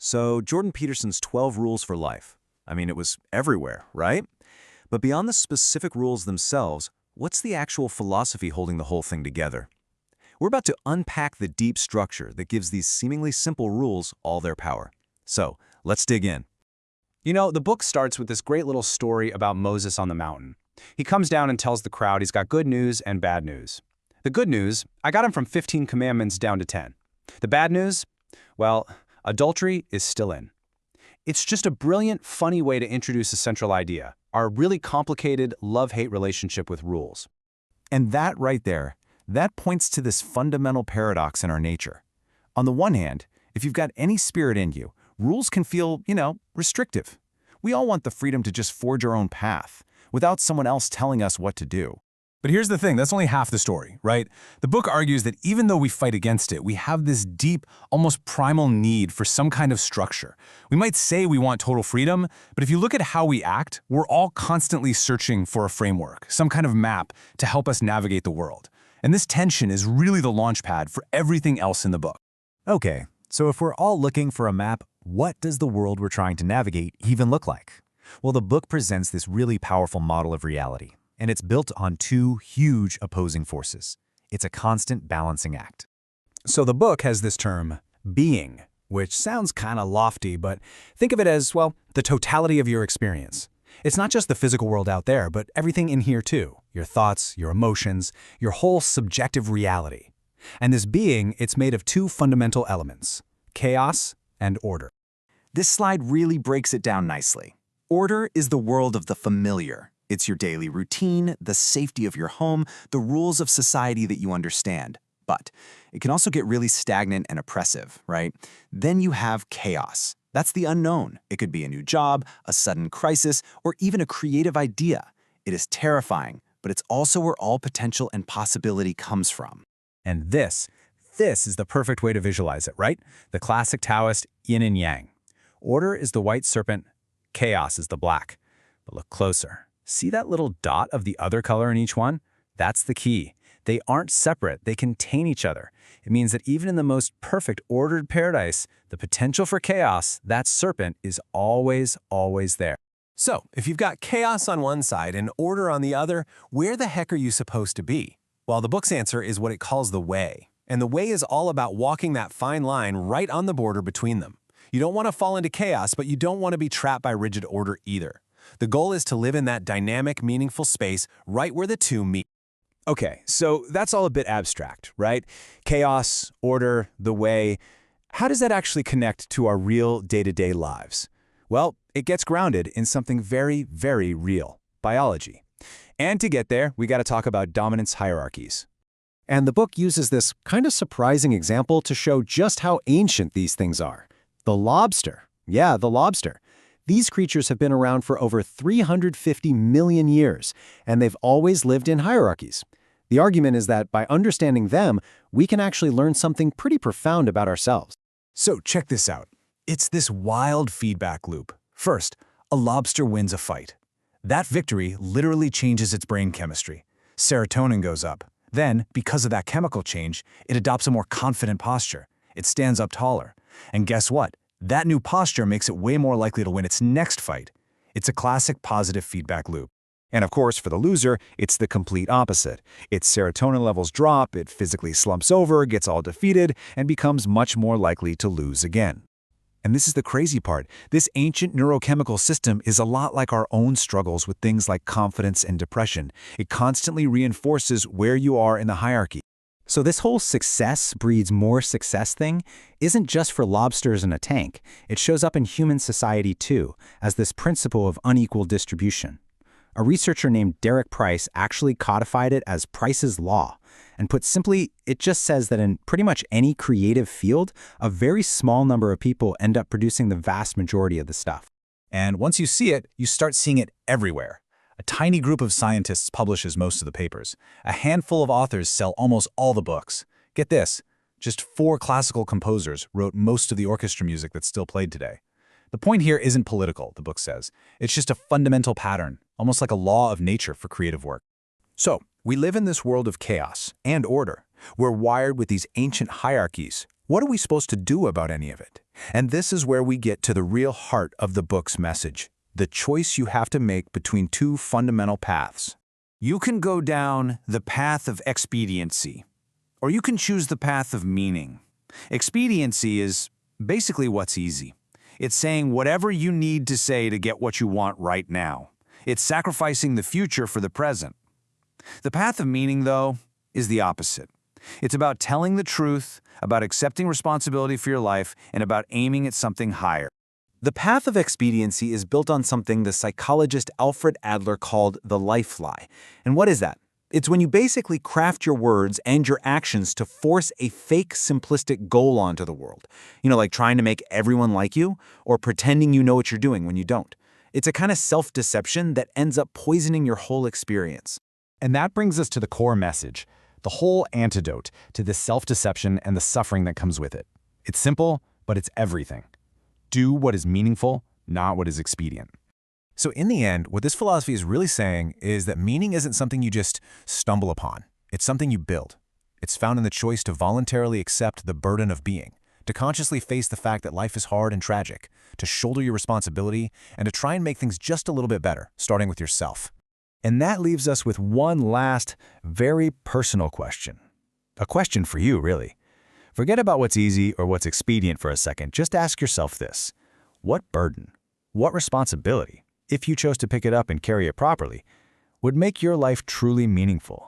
So Jordan Peterson's 12 Rules for Life. I mean, it was everywhere, right? But beyond the specific rules themselves, what's the actual philosophy holding the whole thing together? We're about to unpack the deep structure that gives these seemingly simple rules all their power. So, let's dig in. You know, the book starts with this great little story about Moses on the mountain. He comes down and tells the crowd he's got good news and bad news. The good news, I got him from 15 commandments down to 10. The bad news, well, adultery is still in. It's just a brilliant, funny way to introduce a central idea, our really complicated love-hate relationship with rules. And that right there, that points to this fundamental paradox in our nature. On the one hand, if you've got any spirit in you, rules can feel, restrictive. We all want the freedom to just forge our own path, without someone else telling us what to do. But here's the thing, that's only half the story, right? The book argues that even though we fight against it, we have this deep, almost primal need for some kind of structure. We might say we want total freedom, but if you look at how we act, we're all constantly searching for a framework, some kind of map to help us navigate the world. And this tension is really the launchpad for everything else in the book. Okay, so if we're all looking for a map, what does the world we're trying to navigate even look like? Well, the book presents this really powerful model of reality, and it's built on two huge opposing forces. It's a constant balancing act. So the book has this term, being, which sounds kind of lofty, but think of it as, well, the totality of your experience. It's not just the physical world out there, but everything in here too. Your thoughts, your emotions, your whole subjective reality. And this being, it's made of two fundamental elements, chaos and order. This slide really breaks it down nicely. Order is the world of the familiar. It's your daily routine, the safety of your home, the rules of society that you understand. But it can also get really stagnant and oppressive, right? Then you have chaos. That's the unknown. It could be a new job, a sudden crisis, or even a creative idea. It is terrifying, but it's also where all potential and possibility comes from. And this is the perfect way to visualize it, right? The classic Taoist yin and yang. Order is the white serpent, chaos is the black. But look closer. See that little dot of the other color in each one? That's the key. They aren't separate, they contain each other. It means that even in the most perfect ordered paradise, the potential for chaos, that serpent, is always, always there. So, if you've got chaos on one side and order on the other, where the heck are you supposed to be? Well, the book's answer is what it calls the way. And the way is all about walking that fine line right on the border between them. You don't want to fall into chaos, but you don't want to be trapped by rigid order either. The goal is to live in that dynamic, meaningful space right where the two meet. Okay, so that's all a bit abstract, right? Chaos, order, the way. How does that actually connect to our real day-to-day lives? Well, it gets grounded in something very, very real, biology. And to get there, we got to talk about dominance hierarchies. And the book uses this kind of surprising example to show just how ancient these things are. The lobster. Yeah, the lobster. These creatures have been around for over 350 million years, and they've always lived in hierarchies. The argument is that by understanding them, we can actually learn something pretty profound about ourselves. So check this out. It's this wild feedback loop. First, a lobster wins a fight. That victory literally changes its brain chemistry. Serotonin goes up. Then, because of that chemical change, it adopts a more confident posture. It stands up taller. And guess what? That new posture makes it way more likely to win its next fight. It's a classic positive feedback loop. And of course, for the loser, it's the complete opposite. Its serotonin levels drop, it physically slumps over, gets all defeated, and becomes much more likely to lose again. And this is the crazy part. This ancient neurochemical system is a lot like our own struggles with things like confidence and depression. It constantly reinforces where you are in the hierarchy. So this whole success breeds more success thing isn't just for lobsters in a tank. It shows up in human society too, as this principle of unequal distribution. A researcher named Derek Price actually codified it as Price's law. And put simply, it just says that in pretty much any creative field, a very small number of people end up producing the vast majority of the stuff. And once you see it, you start seeing it everywhere. A tiny group of scientists publishes most of the papers. A handful of authors sell almost all the books. Get this, just 4 classical composers wrote most of the orchestra music that's still played today. The point here isn't political, the book says. It's just a fundamental pattern, almost like a law of nature for creative work. So, we live in this world of chaos and order. We're wired with these ancient hierarchies, What are we supposed to do about any of it? And this is where we get to the real heart of the book's message, the choice you have to make between two fundamental paths. You can go down the path of expediency, or you can choose the path of meaning. Expediency is basically what's easy. It's saying whatever you need to say to get what you want right now. It's sacrificing the future for the present. The path of meaning, though, is the opposite. It's about telling the truth, about accepting responsibility for your life, and about aiming at something higher. The path of expediency is built on something the psychologist Alfred Adler called the life lie. And what is that? It's when you basically craft your words and your actions to force a fake, simplistic goal onto the world. Like trying to make everyone like you, or pretending you know what you're doing when you don't. It's a kind of self-deception that ends up poisoning your whole experience. And that brings us to the core message, the whole antidote to this self-deception and the suffering that comes with it. It's simple, but it's everything. Do what is meaningful, not what is expedient. So in the end, what this philosophy is really saying is that meaning isn't something you just stumble upon. It's something you build. It's found in the choice to voluntarily accept the burden of being, to consciously face the fact that life is hard and tragic, to shoulder your responsibility, and to try and make things just a little bit better, starting with yourself. And that leaves us with one last, very personal question. A question for you, really. Forget about what's easy or what's expedient for a second. Just ask yourself this. What burden, what responsibility, if you chose to pick it up and carry it properly, would make your life truly meaningful?